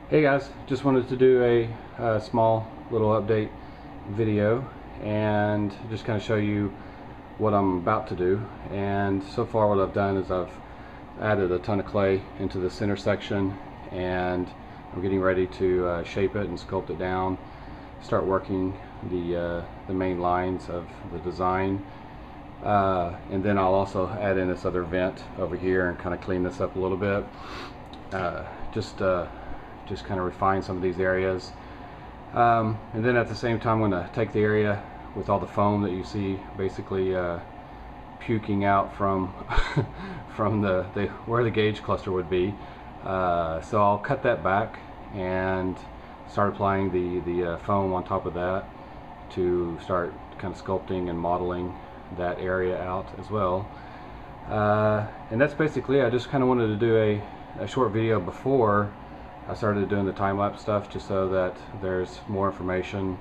Hey guys, just wanted to do a small little update video and just kind of show you what I'm about to do. And so far what I've done is I've added a ton of clay into the center section, and I'm getting ready to shape it and sculpt it down, start working the main lines of the design, and then I'll also add in this other vent over here and kind of clean this up a little bit. Just kind of refine some of these areas, and then at the same time I'm going to take the area with all the foam that you see basically puking out from from the where the gauge cluster would be. So I'll cut that back and start applying the foam on top of that to start kind of sculpting and modeling that area out as well. And that's basically it. I just kind of wanted to do a short video before I started doing the time-lapse stuff, just so that there's more information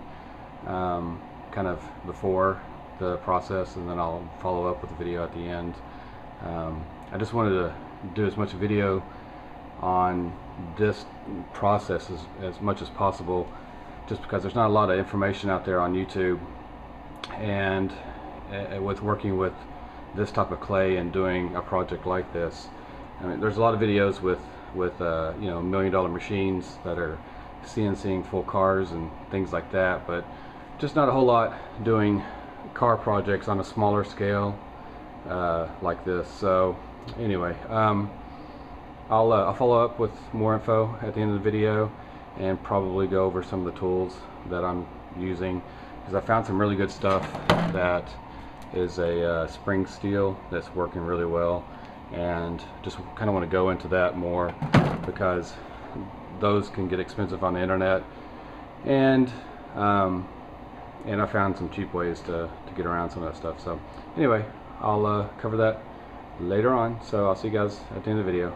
kind of before the process, and then I'll follow up with the video at the end. I just wanted to do as much video on this process as much as possible, just because there's not a lot of information out there on YouTube, and with working with this type of clay and doing a project like this, I mean, there's a lot of videos with you know, $1 million machines that are CNCing full cars and things like that, but just not a whole lot doing car projects on a smaller scale like this. So anyway, I'll follow up with more info at the end of the video, and probably go over some of the tools that I'm using, because I found some really good stuff that is a spring steel that's working really well, and just kind of want to go into that more, because those can get expensive on the internet, and I found some cheap ways to get around some of that stuff. So anyway, I'll cover that later on, so I'll see you guys at the end of the video.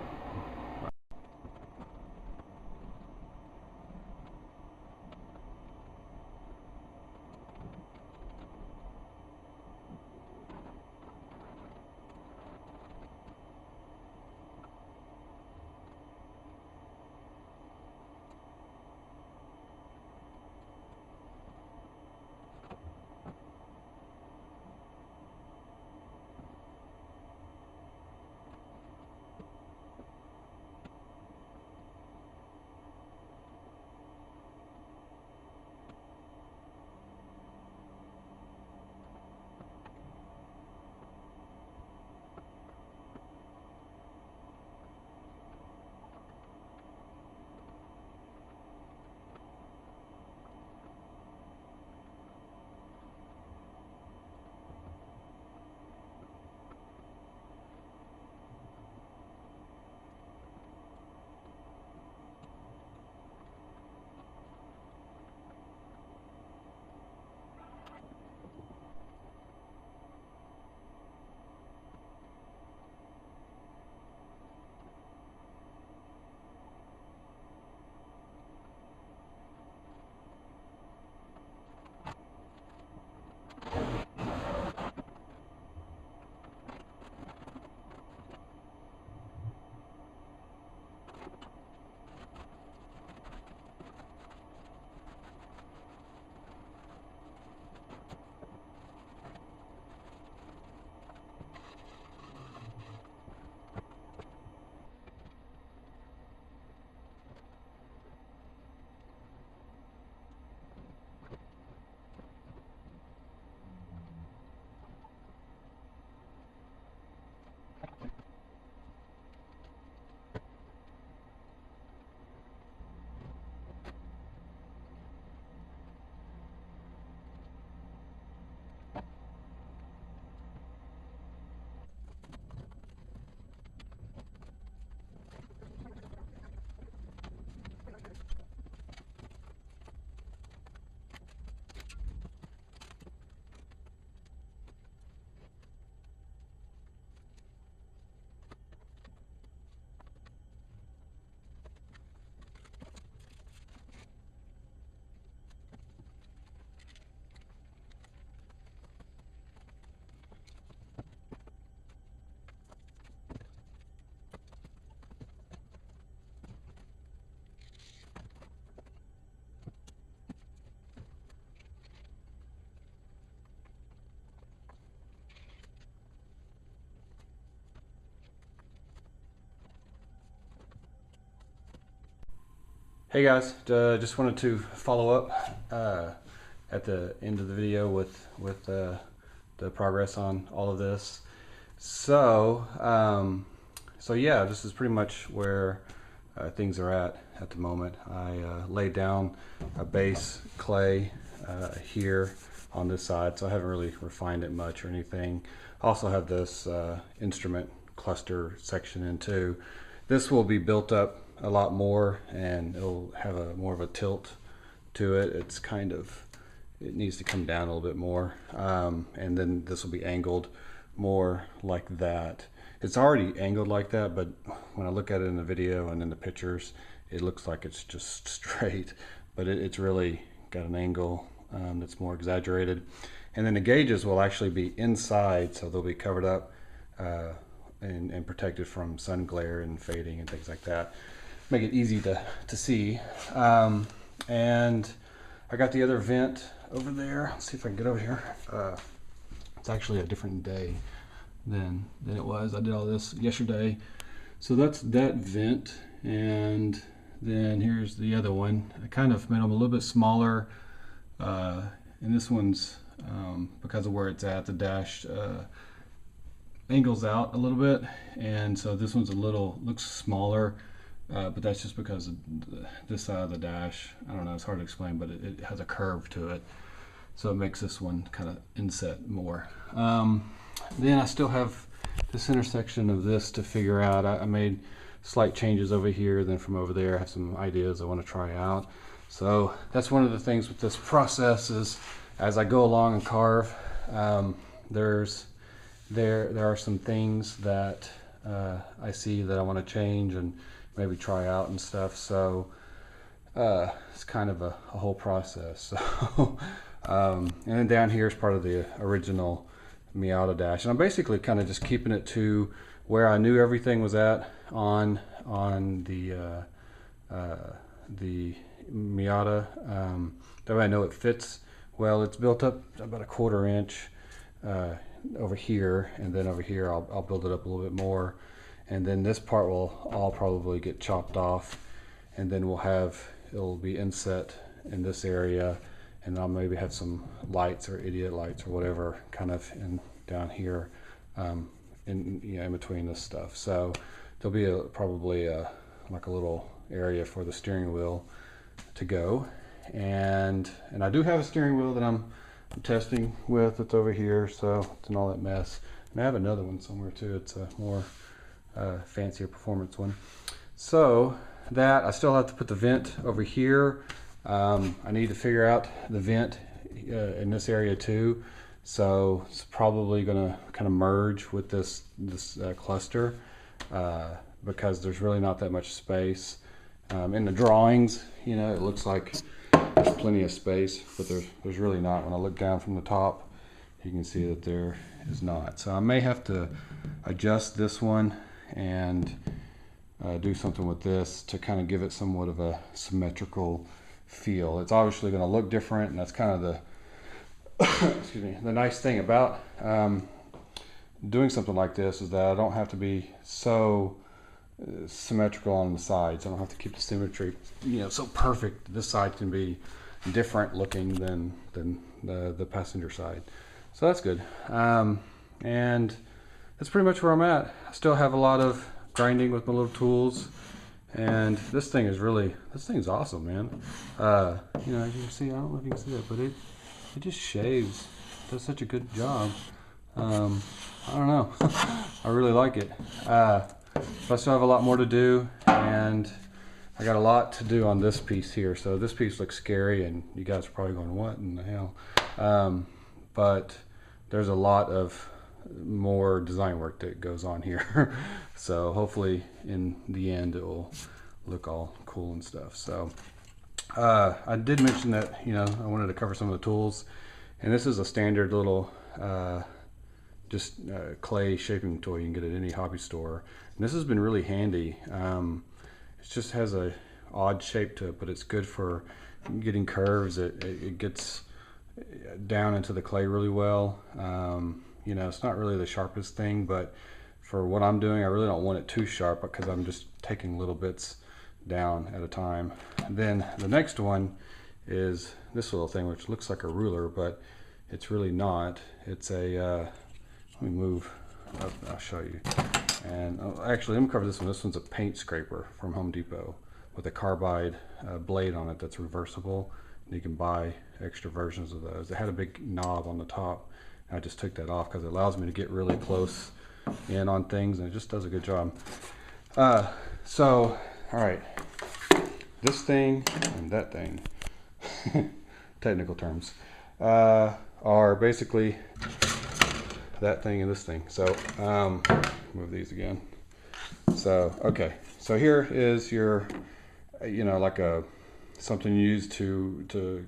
Hey guys, just wanted to follow up at the end of the video with the progress on all of this. So yeah, this is pretty much where things are at the moment. I laid down a base clay here on this side, so I haven't really refined it much or anything. I also have this instrument cluster section in too. This will be built up a lot more, and it'll have a more of a tilt to it. It's kind of, it needs to come down a little bit more, and then this will be angled more like that. It's already angled like that, but when I look at it in the video and in the pictures, it looks like it's just straight, but it's really got an angle that's more exaggerated. And then the gauges will actually be inside, so they'll be covered up and protected from sun glare and fading and things like that. Make it easy to see. And I got the other vent over there. Let's see if I can get over here. It's actually a different day than it was. I did all this yesterday. So that's that vent, and then here's the other one. I kind of made them a little bit smaller, and this one's because of where it's at, the dash angles out a little bit, and so this one's looks smaller. But that's just because of this side of the dash. I don't know, it's hard to explain, but it has a curve to it. So it makes this one kind of inset more. Then I still have this intersection of this to figure out. I made slight changes over here, then from over there I have some ideas I want to try out. So that's one of the things with this process is as I go along and carve, there are some things that I see that I want to change and maybe try out and stuff. So it's kind of a whole process. So and then down here is part of the original Miata dash, and I'm basically kind of just keeping it to where I knew everything was at on the Miata. That way I know it fits well. It's built up about 1/4 inch over here, and then over here I'll build it up a little bit more. And then this part will all probably get chopped off, and then it'll be inset in this area, and I'll maybe have some lights or idiot lights or whatever kind of down here in between this stuff. So there'll be probably like a little area for the steering wheel to go, and I do have a steering wheel that I'm testing with. It's over here, so it's in all that mess. And I have another one somewhere too. It's a more fancier performance one. So that I still have to put the vent over here. I need to figure out the vent in this area too. So it's probably going to kind of merge with this cluster because there's really not that much space. In the drawings, you know, it looks like there's plenty of space, but there's really not. When I look down from the top, you can see that there is not. So I may have to adjust this one and do something with this to kind of give it somewhat of a symmetrical feel. It's obviously going to look different, and that's kind of the excuse me, the nice thing about doing something like this is that I don't have to be so symmetrical on the sides. I don't have to keep the symmetry, you know, so perfect. This side can be different looking than the passenger side, so that's good. And that's pretty much where I'm at. I still have a lot of grinding with my little tools, and this thing's awesome, man. You know, as you can see, I don't know if you can see that, but it just shaves. It does such a good job. I don't know. I really like it. But I still have a lot more to do, and I got a lot to do on this piece here. So this piece looks scary, and you guys are probably going, what in the hell? But there's a lot of more design work that goes on here. So hopefully in the end it will look all cool and stuff. So I did mention that, you know, I wanted to cover some of the tools, and this is a standard little clay shaping tool you can get at any hobby store, and this has been really handy. It just has a odd shape to it, but it's good for getting curves. It gets down into the clay really well. You know, it's not really the sharpest thing, but for what I'm doing, I really don't want it too sharp because I'm just taking little bits down at a time. And then the next one is this little thing, which looks like a ruler, but it's really not. It's a, let me move up, I'll show you. And actually, let me cover this one. This one's a paint scraper from Home Depot with a carbide blade on it that's reversible. And you can buy extra versions of those. It had a big knob on the top. I just took that off because it allows me to get really close in on things, and it just does a good job. So, all right, this thing and that thing, technical terms, are basically that thing and this thing. So, move these again. So, okay, so here is your, you know, like something you use to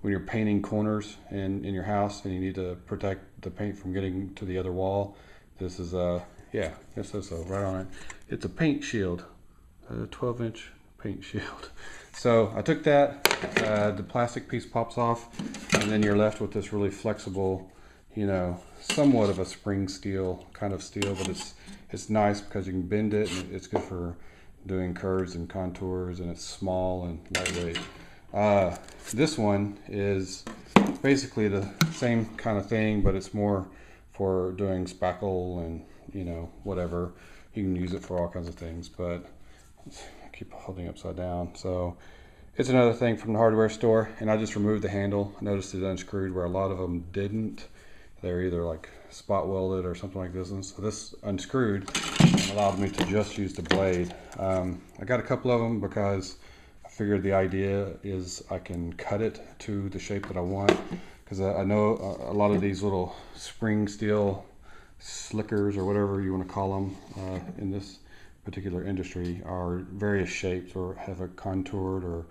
when you're painting corners in your house and you need to protect the paint from getting to the other wall. This is yeah, it says so right on it. It's a paint shield, a 12-inch paint shield. So I took that, the plastic piece pops off, and then you're left with this really flexible, you know, somewhat of a spring steel kind of steel, but it's nice because you can bend it, and it's good for doing curves and contours, and it's small and lightweight. This one is basically the same kind of thing, but it's more for doing spackle and, you know, whatever. You can use it for all kinds of things, but I keep holding upside down. So it's another thing from the hardware store, and I just removed the handle. I noticed it unscrewed where a lot of them didn't. They're either like spot welded or something like this. And so this unscrewed and allowed me to just use the blade. I got a couple of them because I figured the idea is I can cut it to the shape that I want, because I know a lot of these little spring steel slickers or whatever you want to call them in this particular industry are various shapes or have a contoured or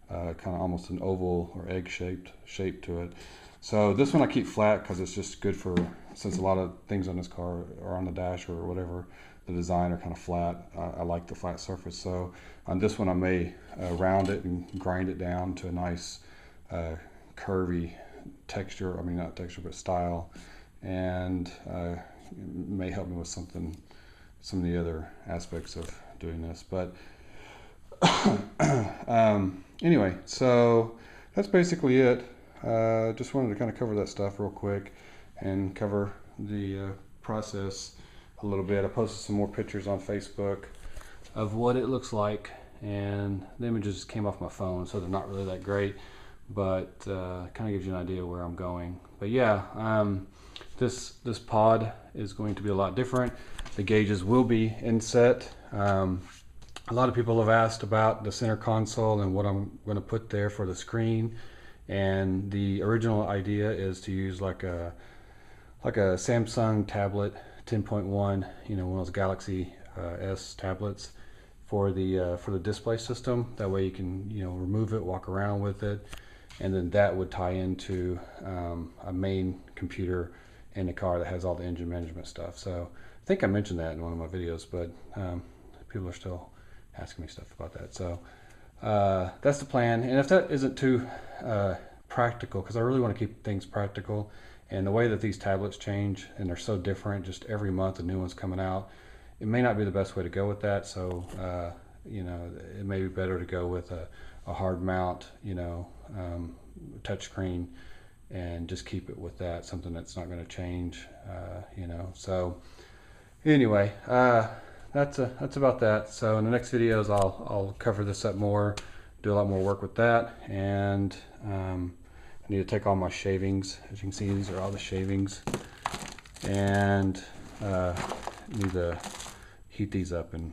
kind of almost an oval or egg shaped shape to it. So this one I keep flat because it's just good for, since a lot of things on this car or on the dash or whatever, the design are kind of flat. I like the flat surface. So on this one I may round it and grind it down to a nice curvy texture, I mean not texture but style, and it may help me with some of the other aspects of doing this. But anyway, so that's basically it. Just wanted to kind of cover that stuff real quick and cover the process a little bit. I posted some more pictures on Facebook of what it looks like, and the images came off my phone, so they're not really that great, but kind of gives you an idea where I'm going. But yeah, this pod is going to be a lot different. The gauges will be inset. A lot of people have asked about the center console and what I'm going to put there for the screen. And the original idea is to use like a Samsung tablet 10.1, you know, one of those Galaxy S tablets for the display system. That way you can, you know, remove it, walk around with it, and then that would tie into a main computer in the car that has all the engine management stuff. So I think I mentioned that in one of my videos, but people are still asking me stuff about that. So that's the plan. And if that isn't too practical, because I really want to keep things practical, and the way that these tablets change and they're so different, just every month a new one's coming out, it may not be the best way to go with that. So you know, it may be better to go with a hard mount, you know, touchscreen, and just keep it with that, something that's not going to change, you know. So anyway, that's about that. So in the next videos I'll cover this up more, do a lot more work with that, and I need to take all my shavings. As you can see, these are all the shavings, and need to heat these up and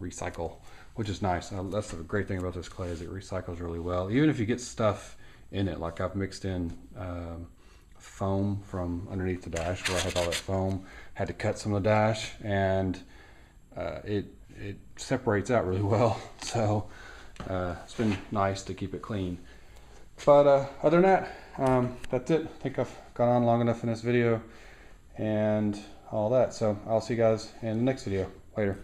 recycle, which is nice. That's the great thing about this clay, is it recycles really well, even if you get stuff in it. Like I've mixed in foam from underneath the dash where I had all that foam, had to cut some of the dash, and it separates out really well. So it's been nice to keep it clean. But other than that, that's it. I think I've gone on long enough in this video and all that. So I'll see you guys in the next video. Later.